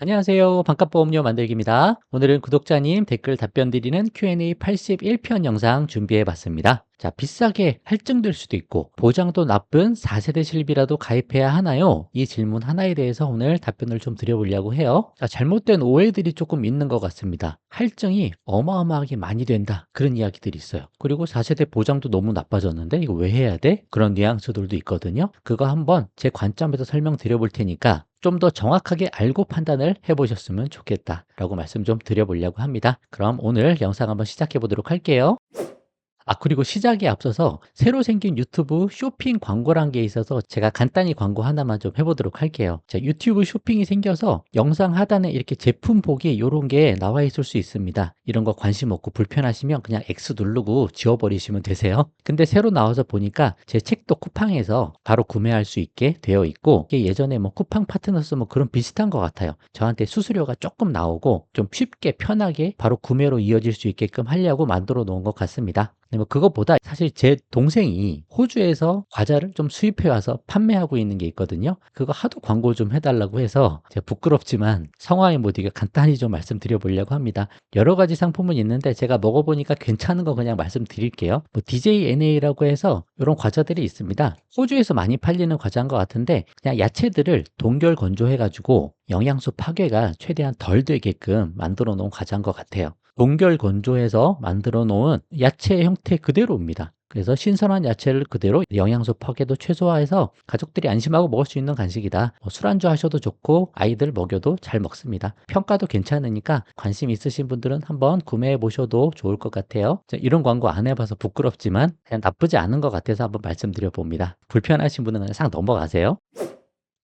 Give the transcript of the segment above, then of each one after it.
안녕하세요. 반값보험료 만들기입니다. 오늘은 구독자님 댓글 답변 드리는 Q&A 81편 영상 준비해 봤습니다. 자, 비싸게 할증될 수도 있고 보장도 나쁜 4세대 실비라도 가입해야 하나요? 이 질문 하나에 대해서 오늘 답변을 좀 드려보려고 해요. 자, 잘못된 오해들이 조금 있는 것 같습니다. 할증이 어마어마하게 많이 된다. 그런 이야기들이 있어요. 그리고 4세대 보장도 너무 나빠졌는데 이거 왜 해야 돼? 그런 뉘앙스들도 있거든요. 그거 한번 제 관점에서 설명드려 볼 테니까 좀 더 정확하게 알고 판단을 해보셨으면 좋겠다라고 말씀 좀 드려보려고 합니다. 그럼 오늘 영상 한번 시작해 보도록 할게요. 그리고 시작에 앞서서 새로 생긴 유튜브 쇼핑 광고란 게 있어서 제가 간단히 광고 하나만 좀 해보도록 할게요. 자, 유튜브 쇼핑이 생겨서 영상 하단에 이렇게 제품 보기 이런 게 나와 있을 수 있습니다. 이런 거 관심 없고 불편하시면 그냥 X 누르고 지워버리시면 되세요. 근데 새로 나와서 보니까 제 책도 쿠팡에서 바로 구매할 수 있게 되어 있고, 이게 예전에 뭐 쿠팡 파트너스 뭐 그런 비슷한 것 같아요. 저한테 수수료가 조금 나오고 좀 쉽게 편하게 바로 구매로 이어질 수 있게끔 하려고 만들어 놓은 것 같습니다. 뭐 그것보다 사실 제 동생이 호주에서 과자를 좀 수입해 와서 판매하고 있는 게 있거든요. 그거 하도 광고 좀 해달라고 해서 제가 부끄럽지만 상황에 못 이겨 간단히 좀 말씀드려 보려고 합니다. 여러 가지 상품은 있는데 제가 먹어보니까 괜찮은 거 그냥 말씀드릴게요. 뭐 DJNA라고 해서 이런 과자들이 있습니다. 호주에서 많이 팔리는 과자인 것 같은데 그냥 야채들을 동결 건조해 가지고 영양소 파괴가 최대한 덜 되게끔 만들어 놓은 과자인 것 같아요. 동결 건조해서 만들어 놓은 야채 형태 그대로입니다. 그래서 신선한 야채를 그대로 영양소 파괴도 최소화해서 가족들이 안심하고 먹을 수 있는 간식이다. 술안주 하셔도 좋고 아이들 먹여도 잘 먹습니다. 평가도 괜찮으니까 관심 있으신 분들은 한번 구매해 보셔도 좋을 것 같아요. 이런 광고 안 해봐서 부끄럽지만 그냥 나쁘지 않은 것 같아서 한번 말씀드려 봅니다. 불편하신 분은 그냥 싹 넘어가세요.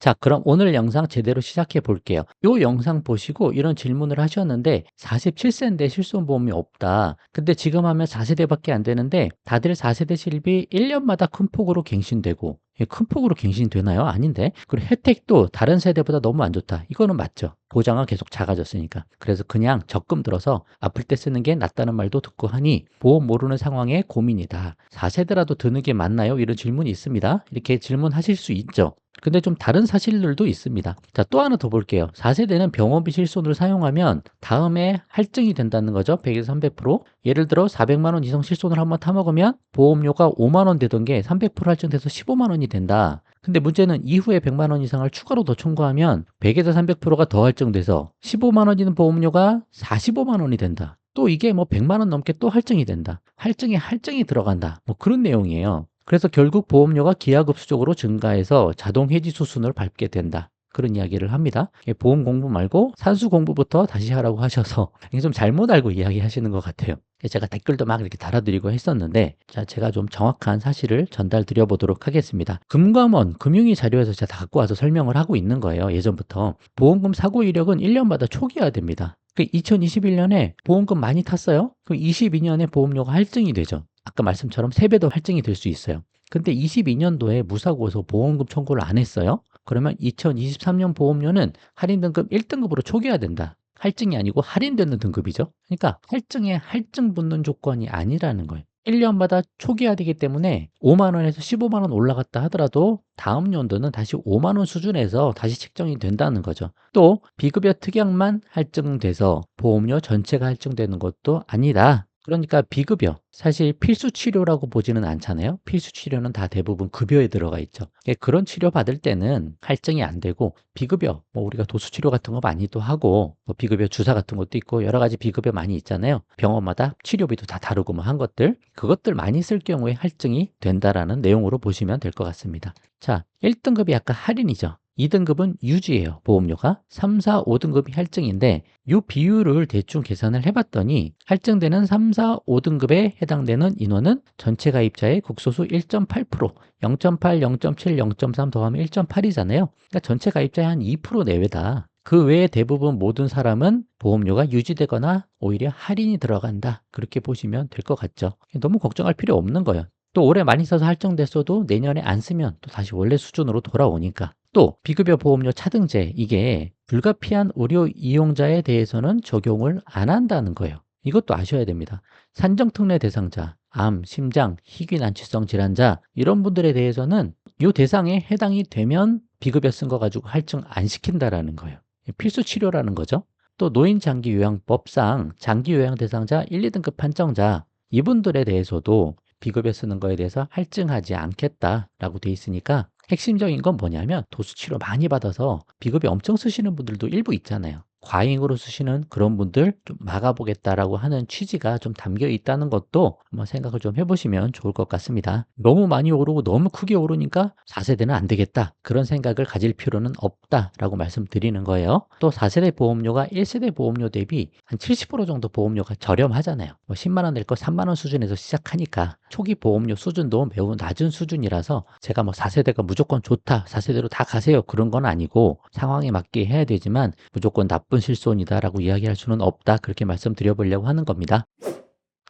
자, 그럼 오늘 영상 제대로 시작해 볼게요. 이 영상 보시고 이런 질문을 하셨는데 47세인데 실손보험이 없다. 근데 지금 하면 4세대밖에 안 되는데 다들 4세대 실비 1년마다 큰 폭으로 갱신되고, 큰 폭으로 갱신되나요? 아닌데. 그리고 혜택도 다른 세대보다 너무 안 좋다. 이거는 맞죠. 보장은 계속 작아졌으니까. 그래서 그냥 적금 들어서 아플 때 쓰는 게 낫다는 말도 듣고 하니 보험 모르는 상황에 고민이다. 4세대라도 드는 게 맞나요? 이런 질문이 있습니다. 이렇게 질문하실 수 있죠. 근데 좀 다른 사실들도 있습니다. 자, 또 하나 더 볼게요. 4세대는 병원비 실손을 사용하면 다음에 할증이 된다는 거죠. 100에서 300%. 예를 들어 400만 원 이상 실손을 한번 타먹으면 보험료가 5만 원 되던 게 300% 할증돼서 15만 원이 된다. 근데 문제는 이후에 100만 원 이상을 추가로 더 청구하면 100에서 300%가 더 할증돼서 15만 원이는 보험료가 45만 원이 된다. 또 이게 뭐 100만 원 넘게 또 할증이 된다. 할증에 할증이 들어간다. 뭐 그런 내용이에요. 그래서 결국 보험료가 기하급수적으로 증가해서 자동 해지 수순을 밟게 된다. 그런 이야기를 합니다. 보험 공부 말고 산수 공부부터 다시 하라고 하셔서 이게 좀 잘못 알고 이야기하시는 것 같아요. 제가 댓글도 막 이렇게 달아드리고 했었는데, 자, 제가 좀 정확한 사실을 전달드려 보도록 하겠습니다. 금감원 금융위 자료에서 제가 다 갖고 와서 설명을 하고 있는 거예요. 예전부터 보험금 사고 이력은 1년마다 초기화야 됩니다. 2021년에 보험금 많이 탔어요. 그럼 22년에 보험료가 할증이 되죠. 아까 말씀처럼 3배도 할증이 될 수 있어요. 근데 22년도에 무사고에서 보험금 청구를 안 했어요. 그러면 2023년 보험료는 할인 등급 1등급으로 초기화 된다. 할증이 아니고 할인되는 등급이죠. 그러니까 할증에 할증 붙는 조건이 아니라는 거예요. 1년마다 초기화되기 때문에 5만 원에서 15만 원 올라갔다 하더라도 다음 연도는 다시 5만 원 수준에서 다시 책정이 된다는 거죠. 또 비급여 특약만 할증돼서 보험료 전체가 할증되는 것도 아니다. 그러니까 비급여, 사실 필수 치료라고 보지는 않잖아요. 필수 치료는 다 대부분 급여에 들어가 있죠. 그런 치료 받을 때는 할증이 안 되고, 비급여, 뭐 우리가 도수 치료 같은 거 많이 또 하고, 뭐 비급여 주사 같은 것도 있고 여러 가지 비급여 많이 있잖아요. 병원마다 치료비도 다 다르고 뭐 한 것들, 그것들 많이 쓸 경우에 할증이 된다라는 내용으로 보시면 될 것 같습니다. 자, 1등급이 아까 할인이죠. 2등급은 유지예요. 보험료가 3, 4, 5등급이 할증인데 이 비율을 대충 계산을 해봤더니 할증되는 3, 4, 5등급에 해당되는 인원은 전체 가입자의 국소수 1.8%, 0.8, 0.7, 0.3 더하면 1.8이잖아요. 그러니까 전체 가입자의 한 2% 내외다. 그 외에 대부분 모든 사람은 보험료가 유지되거나 오히려 할인이 들어간다. 그렇게 보시면 될 것 같죠. 너무 걱정할 필요 없는 거예요. 또 올해 많이 써서 할증됐어도 내년에 안 쓰면 또 다시 원래 수준으로 돌아오니까. 또 비급여 보험료 차등제, 이게 불가피한 의료 이용자에 대해서는 적용을 안 한다는 거예요. 이것도 아셔야 됩니다. 산정특례 대상자, 암, 심장, 희귀난치성 질환자 이런 분들에 대해서는 이 대상에 해당이 되면 비급여 쓴 거 가지고 할증 안 시킨다라는 거예요. 필수 치료라는 거죠. 또 노인장기요양법상 장기요양 대상자 1, 2등급 판정자 이분들에 대해서도 비급여 쓰는 거에 대해서 할증하지 않겠다라고 돼 있으니까 핵심적인 건 뭐냐면 도수 치료 많이 받아서 비급여 엄청 쓰시는 분들도 일부 있잖아요. 과잉으로 쓰시는 그런 분들 좀 막아보겠다라고 하는 취지가 좀 담겨 있다는 것도 한번 생각을 좀 해보시면 좋을 것 같습니다. 너무 많이 오르고 너무 크게 오르니까 4세대는 안 되겠다. 그런 생각을 가질 필요는 없다라고 말씀드리는 거예요. 또 4세대 보험료가 1세대 보험료 대비 한 70% 정도 보험료가 저렴하잖아요. 뭐 10만 원 낼 거 3만 원 수준에서 시작하니까 초기 보험료 수준도 매우 낮은 수준이라서 제가 뭐 4세대가 무조건 좋다, 4세대로 다 가세요 그런 건 아니고 상황에 맞게 해야 되지만 무조건 나쁜 실손이다라고 이야기할 수는 없다 그렇게 말씀드려보려고 하는 겁니다.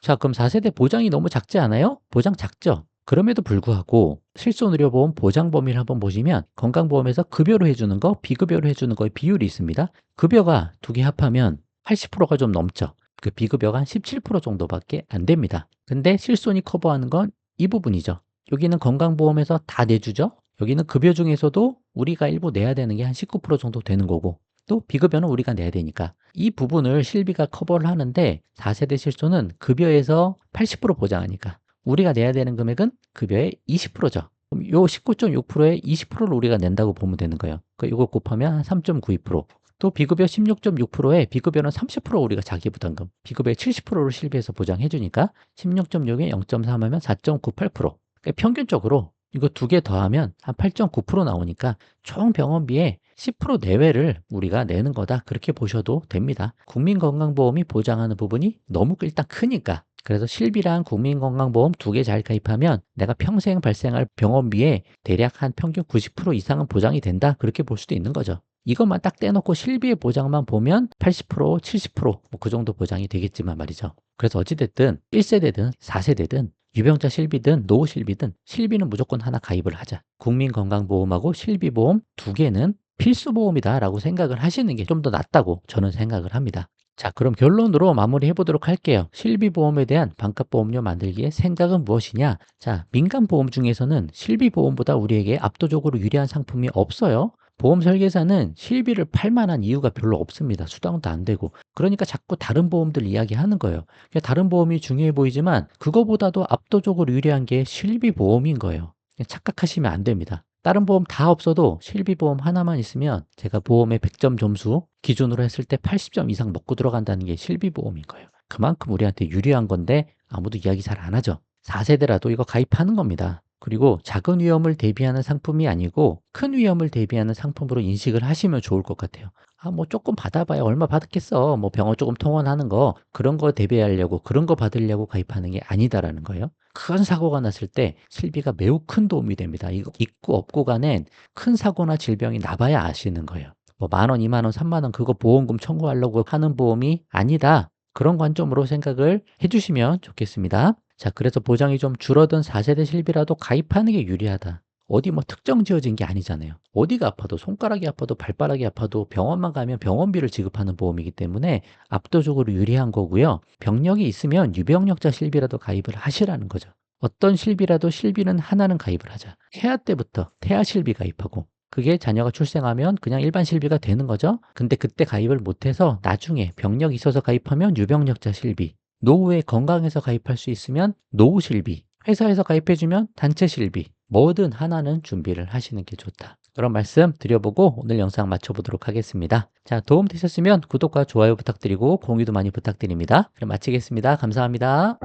자, 그럼 4세대 보장이 너무 작지 않아요? 보장 작죠? 그럼에도 불구하고 실손의료보험 보장 범위를 한번 보시면 건강보험에서 급여로 해주는 거, 비급여로 해주는 거의 비율이 있습니다. 급여가 두 개 합하면 80%가 좀 넘죠. 그 비급여가 한 17% 정도밖에 안 됩니다. 근데 실손이 커버하는 건 이 부분이죠. 여기는 건강보험에서 다 내주죠. 여기는 급여 중에서도 우리가 일부 내야 되는 게 한 19% 정도 되는 거고 또 비급여는 우리가 내야 되니까 이 부분을 실비가 커버를 하는데 4세대 실손은 급여에서 80% 보장하니까 우리가 내야 되는 금액은 급여의 20%죠. 그럼 요 19.6%에 20%를 우리가 낸다고 보면 되는 거예요. 그러니까 이거 곱하면 한 3.92%. 또 비급여 16.6%에 비급여는 30% 우리가 자기부담금, 비급여의 70%를 실비해서 보장해 주니까 16.6에 0.3 하면 4.98%. 그러니까 평균적으로 이거 두 개 더하면 한 8.9% 나오니까 총 병원비의 10% 내외를 우리가 내는 거다. 그렇게 보셔도 됩니다. 국민건강보험이 보장하는 부분이 너무 일단 크니까. 그래서 실비랑 국민건강보험 두 개 잘 가입하면 내가 평생 발생할 병원비에 대략 한 평균 90% 이상은 보장이 된다. 그렇게 볼 수도 있는 거죠. 이것만 딱 떼놓고 실비의 보장만 보면 80%, 70%뭐 그 정도 보장이 되겠지만 말이죠. 그래서 어찌됐든 1세대든 4세대든 유병자 실비든 노후 실비든 실비는 무조건 하나 가입을 하자. 국민건강보험하고 실비보험 두 개는 필수보험이다 라고 생각을 하시는 게 좀 더 낫다고 저는 생각을 합니다. 자, 그럼 결론으로 마무리해 보도록 할게요. 실비보험에 대한 반값보험료 만들기의 생각은 무엇이냐? 자, 민간보험 중에서는 실비보험보다 우리에게 압도적으로 유리한 상품이 없어요. 보험 설계사는 실비를 팔 만한 이유가 별로 없습니다. 수당도 안 되고. 그러니까 자꾸 다른 보험들 이야기하는 거예요. 그러니까 다른 보험이 중요해 보이지만 그거보다도 압도적으로 유리한 게 실비보험인 거예요. 착각하시면 안 됩니다. 다른 보험 다 없어도 실비보험 하나만 있으면 제가 보험의 100점 점수 기준으로 했을 때 80점 이상 먹고 들어간다는 게 실비보험인 거예요. 그만큼 우리한테 유리한 건데 아무도 이야기 잘 안 하죠. 4세대라도 이거 가입하는 겁니다. 그리고 작은 위험을 대비하는 상품이 아니고 큰 위험을 대비하는 상품으로 인식을 하시면 좋을 것 같아요. 아, 뭐 조금 받아봐야 얼마 받았겠어. 뭐 병원 조금 통원하는 거 그런 거 대비하려고 그런 거 받으려고 가입하는 게 아니다라는 거예요. 큰 사고가 났을 때 실비가 매우 큰 도움이 됩니다. 이거 있고 없고 간엔 큰 사고나 질병이 나봐야 아시는 거예요. 뭐 10,000원, 20,000원, 30,000원 그거 보험금 청구하려고 하는 보험이 아니다. 그런 관점으로 생각을 해주시면 좋겠습니다. 자, 그래서 보장이 좀 줄어든 4세대 실비라도 가입하는 게 유리하다. 어디 뭐 특정 지어진 게 아니잖아요. 어디가 아파도 손가락이 아파도 발바닥이 아파도 병원만 가면 병원비를 지급하는 보험이기 때문에 압도적으로 유리한 거고요. 병력이 있으면 유병력자 실비라도 가입을 하시라는 거죠. 어떤 실비라도 실비는 하나는 가입을 하자. 태아 때부터 태아 실비 가입하고 그게 자녀가 출생하면 그냥 일반 실비가 되는 거죠. 근데 그때 가입을 못해서 나중에 병력이 있어서 가입하면 유병력자 실비, 노후에 건강해서 가입할 수 있으면 노후 실비, 회사에서 가입해주면 단체 실비, 뭐든 하나는 준비를 하시는 게 좋다. 그런 말씀 드려보고 오늘 영상 마쳐보도록 하겠습니다. 자, 도움 되셨으면 구독과 좋아요 부탁드리고 공유도 많이 부탁드립니다. 그럼 마치겠습니다. 감사합니다.